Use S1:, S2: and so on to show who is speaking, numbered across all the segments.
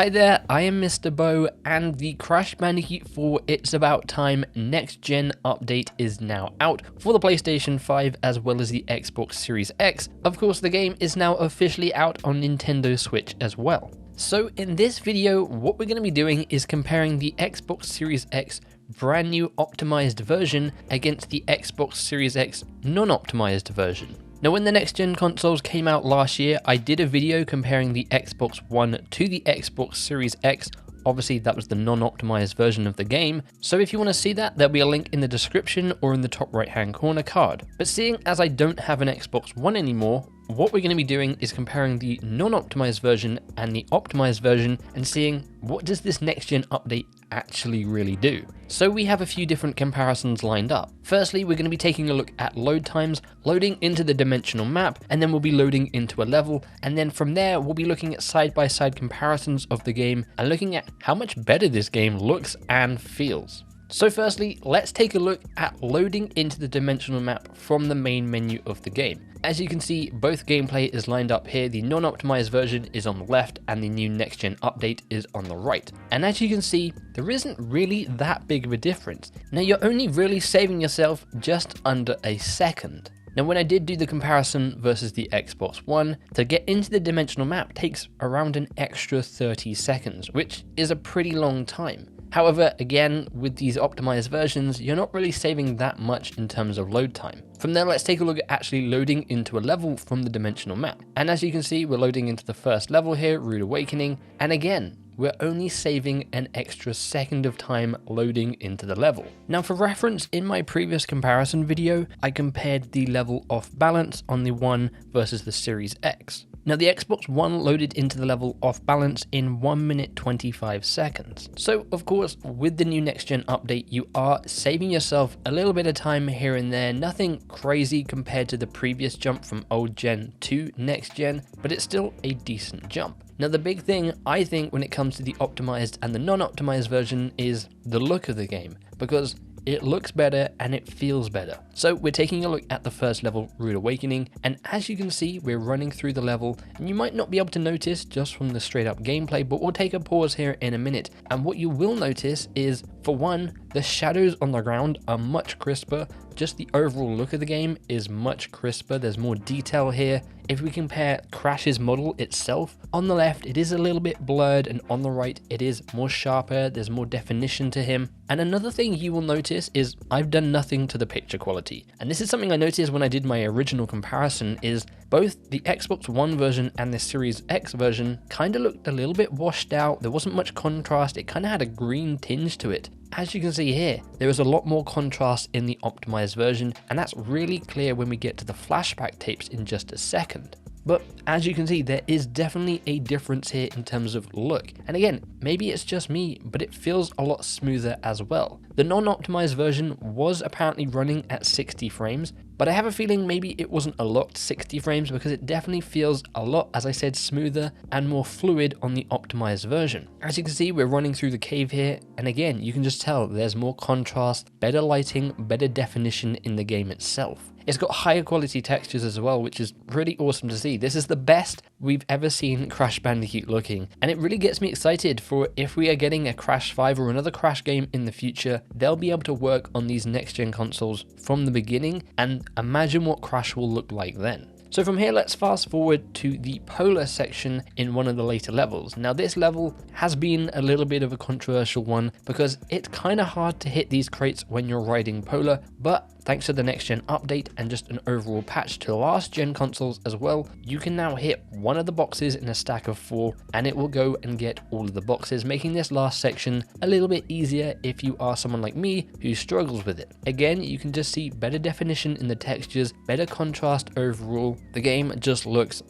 S1: Hi there, I am MisterBo, and the Crash Bandicoot 4 It's About Time Next Gen update is now out for the PlayStation 5 as well as the Xbox Series X. Of course, the game is now officially out on Nintendo Switch as well. So in this video, what we're going to be doing is comparing the Xbox Series X brand new optimized version against the Xbox Series X non-optimized version. Now, when the next gen consoles came out last year, I did a video comparing the Xbox One to the Xbox Series X. Obviously, that was the non-optimized version of the game. So if you want to see that, there'll be a link in the description or in the top right-hand corner card. But seeing as I don't have an Xbox One anymore, what we're going to be doing is comparing the non-optimized version and the optimized version and seeing what does this next gen update actually really do. So we have a few different comparisons lined up. Firstly, we're going to be taking a look at load times, loading into the dimensional map, and then we'll be loading into a level. And then from there, we'll be looking at side-by-side comparisons of the game and looking at how much better this game looks and feels. So firstly, let's take a look at loading into the dimensional map from the main menu of the game. As you can see, both gameplay is lined up here. The non-optimized version is on the left and the new next-gen update is on the right. And as you can see, there isn't really that big of a difference. Now, you're only really saving yourself just under a second. Now, when I did do the comparison versus the Xbox One, to get into the dimensional map takes around an extra 30 seconds, which is a pretty long time. However, again, with these optimized versions, you're not really saving that much in terms of load time. From there, let's take a look at actually loading into a level from the dimensional map. And as you can see, we're loading into the first level here, Rude Awakening. And again, we're only saving an extra second of time loading into the level. Now, for reference, in my previous comparison video, I compared the level off balance on the One versus the Series X. Now, the Xbox One loaded into the level off balance in 1 minute 25 seconds. So, of course, with the new next gen update, you are saving yourself a little bit of time here and there. Nothing crazy compared to the previous jump from old gen to next gen, but it's still a decent jump. Now, the big thing I think when it comes to the optimized and the non-optimized version is the look of the game, because it looks better and it feels better. So we're taking a look at the first level, Rude Awakening, and as you can see, we're running through the level, and you might not be able to notice just from the straight up gameplay, but we'll take a pause here in a minute. And what you will notice is, for one, the shadows on the ground are much crisper. Just the overall look of the game is much crisper. There's more detail here. If we compare Crash's model itself, on the left it is a little bit blurred, and on the right it is more sharper. There's more definition to him. And another thing you will notice is I've done nothing to the picture quality. And this is something I noticed when I did my original comparison, is both the Xbox One version and the Series X version kind of looked a little bit washed out. There wasn't much contrast. It kind of had a green tinge to it. As you can see here, there is a lot more contrast in the optimized version, and that's really clear when we get to the flashback tapes in just a second. But as you can see, there is definitely a difference here in terms of look. And again, maybe it's just me, but it feels a lot smoother as well. The non-optimized version was apparently running at 60 frames, but I have a feeling maybe it wasn't a locked 60 frames because it definitely feels a lot, as I said, smoother and more fluid on the optimized version. As you can see, we're running through the cave here, and again, you can just tell there's more contrast, better lighting, better definition in the game itself. It's got higher quality textures as well, which is really awesome to see. This is the best we've ever seen Crash Bandicoot looking, and it really gets me excited for if we are getting a Crash 5 or another Crash game in the future, they'll be able to work on these next gen consoles from the beginning, and imagine what Crash will look like then. So from here, let's fast forward to the Polar section in one of the later levels. Now, this level has been a little bit of a controversial one because it's kind of hard to hit these crates when you're riding Polar, but thanks to the next gen update and just an overall patch to the last gen consoles as well, you can now hit one of the boxes in a stack of 4 and it will go and get all of the boxes, making this last section a little bit easier if you are someone like me who struggles with it. Again, you can just see better definition in the textures, better contrast overall. The game just looks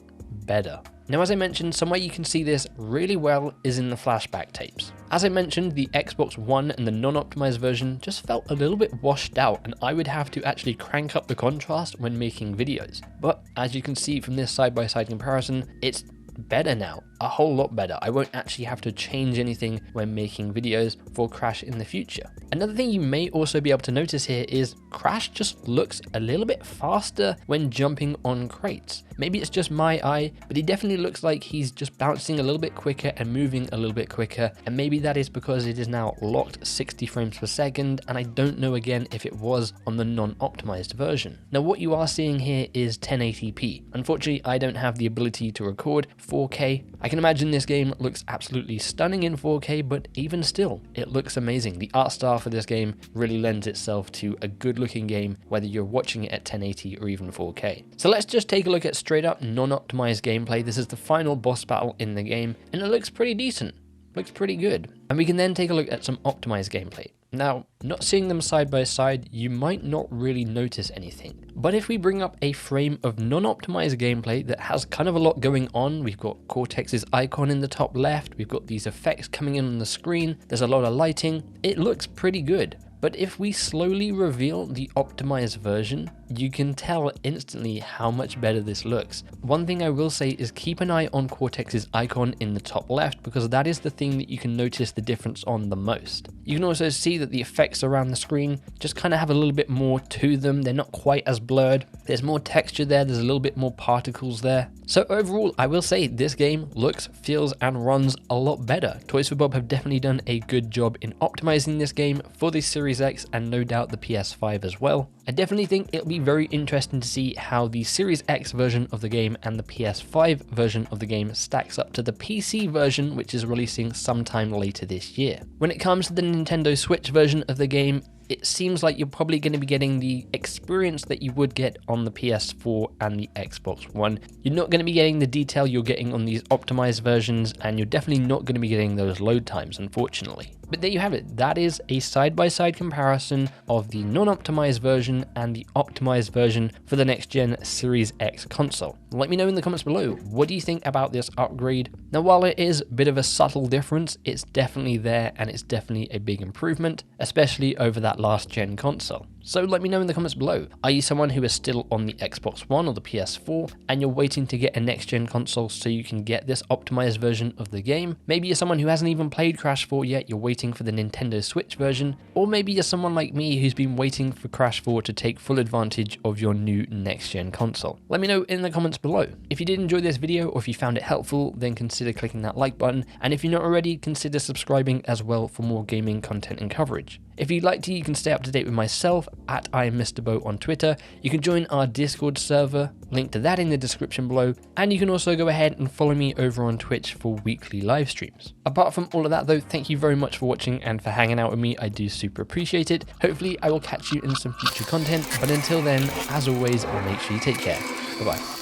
S1: better. Now, as I mentioned, somewhere you can see this really well is in the flashback tapes. As I mentioned, the Xbox One and the non-optimized version just felt a little bit washed out, and I would have to actually crank up the contrast when making videos. But as you can see from this side-by-side comparison, it's better now. a whole lot better. I won't actually have to change anything when making videos for Crash in the future. Another thing you may also be able to notice here is Crash just looks a little bit faster when jumping on crates. Maybe it's just my eye, but he definitely looks like he's just bouncing a little bit quicker and moving a little bit quicker, and maybe that is because it is now locked 60 frames per second, and I don't know again if it was on the non-optimized version. Now what you are seeing here is 1080p. Unfortunately, I don't have the ability to record 4K. I can imagine this game looks absolutely stunning in 4K, but even still, it looks amazing. The art style for this game really lends itself to a good looking game, whether you're watching it at 1080 or even 4K. So let's just take a look at straight up non-optimized gameplay. This is the final boss battle in the game, and it looks pretty decent. Looks pretty good. And we can then take a look at some optimized gameplay. Now, not seeing them side by side, you might not really notice anything. But if we bring up a frame of non-optimized gameplay that has kind of a lot going on, we've got Cortex's icon in the top left, we've got these effects coming in on the screen, there's a lot of lighting, it looks pretty good. But if we slowly reveal the optimized version, you can tell instantly how much better this looks. One thing I will say is keep an eye on Cortex's icon in the top left, because that is the thing that you can notice the difference on the most. You can also see that the effects around the screen just kind of have a little bit more to them. They're not quite as blurred. There's more texture there. There's a little bit more particles there. So overall, I will say this game looks, feels, and runs a lot better. Toys for Bob have definitely done a good job in optimizing this game for the Series X and no doubt the PS5 as well. I definitely think it'll be very interesting to see how the Series X version of the game and the PS5 version of the game stacks up to the PC version, which is releasing sometime later this year. When it comes to the Nintendo Switch version of the game, it seems like you're probably going to be getting the experience that you would get on the PS4 and the Xbox One. You're not going to be getting the detail you're getting on these optimized versions, and you're definitely not going to be getting those load times, unfortunately. But there you have it. That is a side-by-side comparison of the non-optimized version and the optimized version for the next-gen Series X console. Let me know in the comments below, what do you think about this upgrade? Now, while it is a bit of a subtle difference, it's definitely there and it's definitely a big improvement, especially over that last-gen console. So let me know in the comments below. Are you someone who is still on the Xbox One or the PS4 and you're waiting to get a next-gen console so you can get this optimized version of the game? Maybe you're someone who hasn't even played Crash 4 yet, you're waiting for the Nintendo Switch version, or maybe you're someone like me who's been waiting for Crash 4 to take full advantage of your new next-gen console. Let me know in the comments below. If you did enjoy this video or if you found it helpful, then consider clicking that like button, and if you're not already, consider subscribing as well for more gaming content and coverage. If you'd like to, you can stay up to date with myself at MisterBo on Twitter. You can join our Discord server, link to that in the description below, and you can also go ahead and follow me over on Twitch for weekly live streams. Apart from all of that though, thank you very much for watching and for hanging out with me. I do super appreciate it. Hopefully I will catch you in some future content, but until then, as always, make sure you take care. Bye bye.